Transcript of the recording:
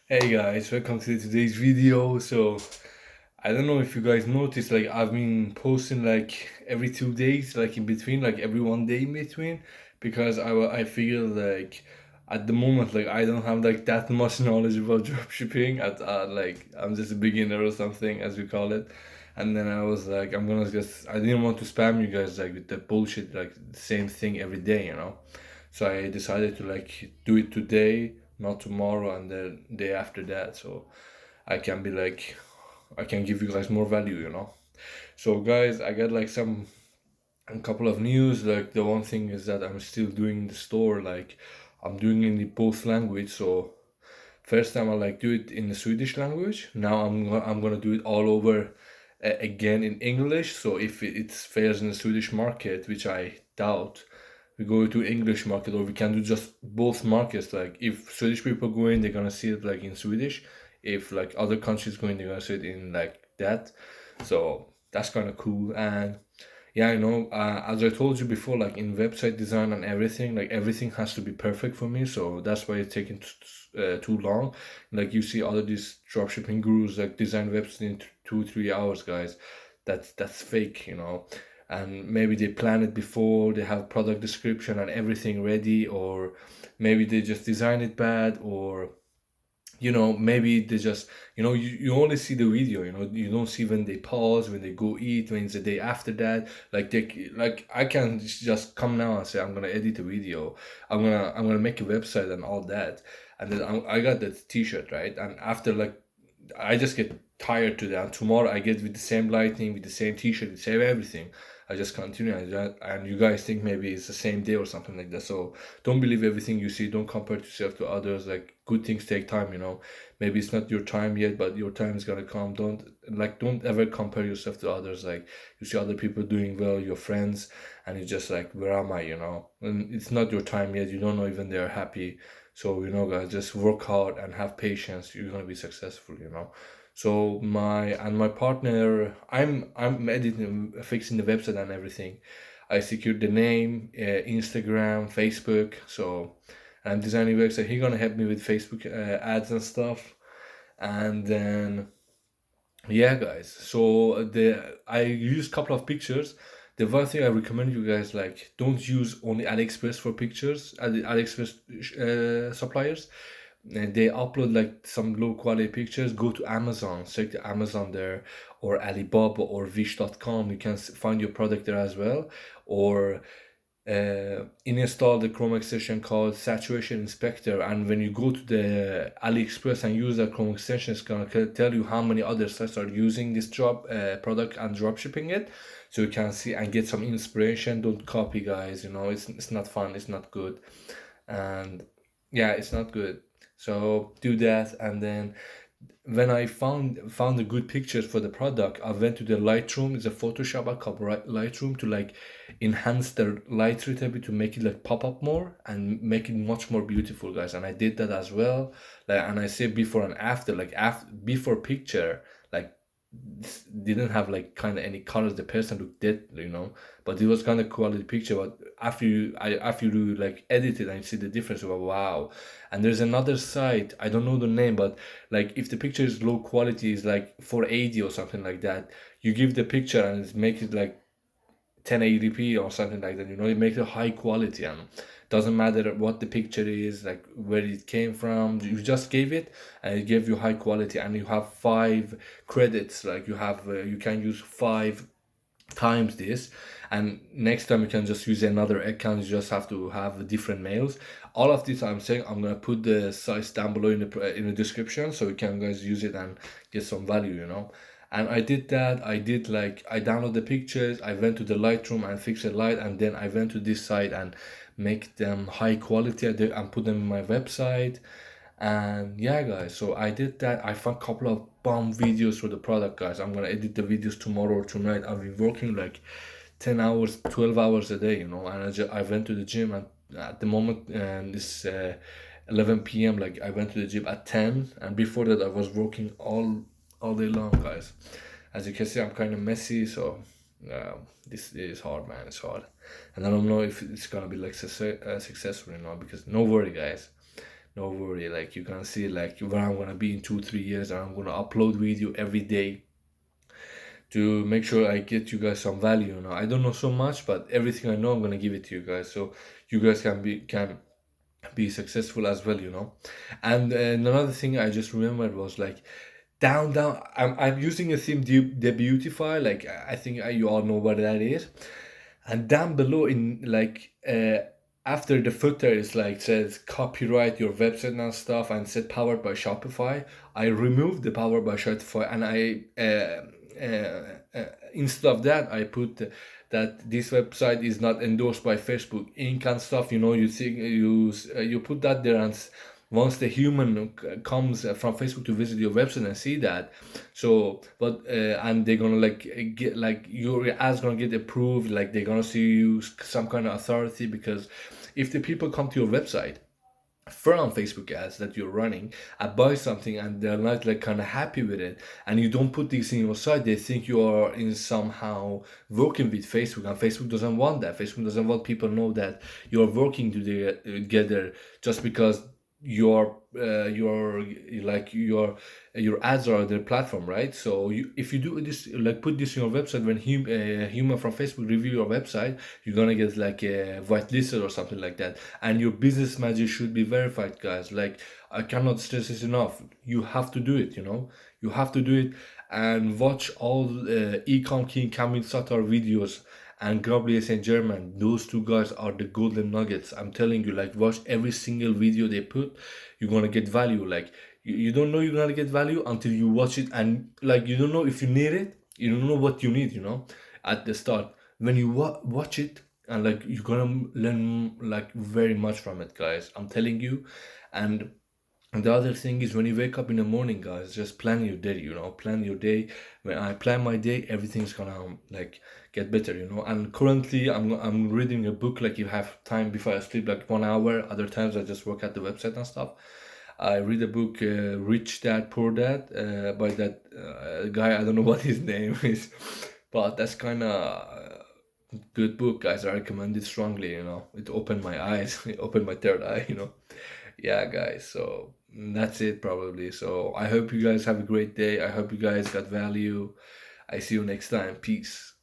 Hey guys, welcome to today's video. So I don't know if you guys noticed, like I've been posting like every 2 days, like in between, like every one day in between, because I feel like at the moment like I don't have like that much knowledge about dropshipping. At like I'm just a beginner or something as we call it, and then I was like I didn't want to spam you guys like with the bullshit like the same thing every day, you know. So I decided to like do it today, not tomorrow, and the day after that. So I can be like, I can give you guys more value, you know. So guys, I got like a couple of news. Like the one thing is that I'm still doing the store. Like I'm doing in the both language. So first time I like do it in the Swedish language. Now I'm gonna do it all over again in English. So if it's fails in the Swedish market, which I doubt, we go to English market, or we can do just both markets. Like if Swedish people go in, they're gonna see it like in Swedish. If like other countries go in, they're gonna see it in like that. So that's kind of cool. And yeah, as I told you before, like in website design and everything, like everything has to be perfect for me. So that's why it's taking too long. Like you see other these dropshipping gurus like design websites in 2 3 hours, guys. That's fake, you know. And maybe they plan it before, they have product description and everything ready, or maybe they just design it bad, or maybe they just, you only see the video, you don't see when they pause, when they go eat, when it's the day after that. Like like I can just come now and say I'm gonna edit a video, I'm gonna make a website and all that, and then I got that t-shirt, right? And after like I just get tired to that. Tomorrow I get with the same lighting, with the same t-shirt, the same everything. I just continue, and you guys think maybe it's the same day or something like that. So don't believe everything you see. Don't compare yourself to others. Like good things take time, you know. Maybe it's not your time yet, but your time is gonna come. Don't ever compare yourself to others. Like you see other people doing well, your friends, and you're just like, where am I? You know, and it's not your time yet. You don't know even they're happy. So guys, just work hard and have patience. You're gonna be successful. You know. So my partner, I'm editing, fixing the website and everything. I secured the name, Instagram, Facebook. So I'm designing website. He gonna help me with Facebook ads and stuff. And then yeah, guys. So the I used a couple of pictures. The one thing I recommend you guys, like don't use only AliExpress for pictures. AliExpress suppliers, and they upload like some low quality pictures. Go to Amazon, check the Amazon there, or Alibaba or Wish.com. You can find your product there as well. Or install the Chrome extension called Saturation Inspector, and when you go to the AliExpress and use that Chrome extension, it's gonna tell you how many other sites are using this product and drop shipping it, so you can see and get some inspiration. Don't copy, guys. It's not fun. It's not good, and yeah, it's not good. So do that, and then when I found the good pictures for the product, I went to the Lightroom. It's a Photoshop app called Lightroom to like enhance the light little bit to make it like pop up more and make it much more beautiful, guys. And I did that as well. Like, and I say before and after. Like after before picture, like didn't have like kind of any colors. The person looked dead, but it was kind of quality picture. But after you like edit it and you see the difference, you go, wow. And there's another site, I don't know the name, but like if the picture is low quality, is like 480 or something like that, you give the picture and it make it like 1080p or something like that. It makes it high quality, and doesn't matter what the picture is, like where it came from. You just gave it, and it gave you high quality, and you have 5 credits. Like you can use 5 times this, and next time you can just use another account. You just have to have different mails. All of this I'm saying, I'm gonna put the sites down below in the description, so you can guys use it and get some value, and I did that. I download the pictures, I went to the Lightroom and fixed the light, and then I went to this site and make them high quality and put them in my website. And yeah, guys, so I did that. I found a couple of bomb videos for the product, guys. I'm gonna edit the videos tomorrow or tonight. I've been working like 10 hours, 12 hours a day, and I went to the gym, and at the moment, and this 11 p.m., like I went to the gym at 10, and before that I was working all day long, guys. As you can see, I'm kind of messy, so this is hard, man. It's hard, and I don't know if it's gonna be like successful, because no worry, guys. no worry. Like you can see like where I'm gonna be in 2 3 years, and I'm gonna upload video every day to make sure I get you guys some value. I don't know so much, but everything I know, I'm gonna give it to you guys, so you guys can be successful as well. And another thing I just remembered was like down. I'm using a theme, the Beautify. Like I think you all know what that is. And down below in like after the footer is like says copyright your website and stuff and said powered by Shopify. I removed the powered by Shopify, and instead of that I put that this website is not endorsed by Facebook Inc. and stuff. You think you put that there, and once the human comes from Facebook to visit your website and see that, so but and they're gonna like get like your ads gonna get approved, like they're gonna see you some kind of authority, because if the people come to your website from Facebook ads that you're running and buy something, and they're not like kind of happy with it, and you don't put these in your site, they think you are in somehow working with Facebook, and Facebook doesn't want that. Facebook doesn't want people know that you're working together just because your like your ads are on their platform, right? So if you do this, like put this on your website, when human from Facebook review your website, you're gonna get like a whitelisted or something like that. And your business manager should be verified, guys. Like I cannot stress this enough. You have to do it. You have to do it. And watch all Ecom King, Kamil Satar videos and Gabriel Saint Germain. Those two guys are the golden nuggets. I'm telling you, like watch every single video they put. You're gonna get value. Like you don't know you're gonna get value until you watch it, and like you don't know if you need it. You don't know what you need. At the start when you watch it, and like you're gonna learn like very much from it, guys. I'm telling you. And the other thing is, when you wake up in the morning, guys, just plan your day. Plan your day. When I plan my day, everything's gonna like get better. And currently, I'm reading a book. Like you have time before I sleep, like 1 hour. Other times, I just work at the website and stuff. I read a book, Rich Dad Poor Dad, by that guy. I don't know what his name is, but that's kind of good book, guys. I recommend it strongly. It opened my eyes. It opened my third eye. Yeah, guys. So that's it, probably. So I hope you guys have a great day. I hope you guys got value. I see you next time. Peace.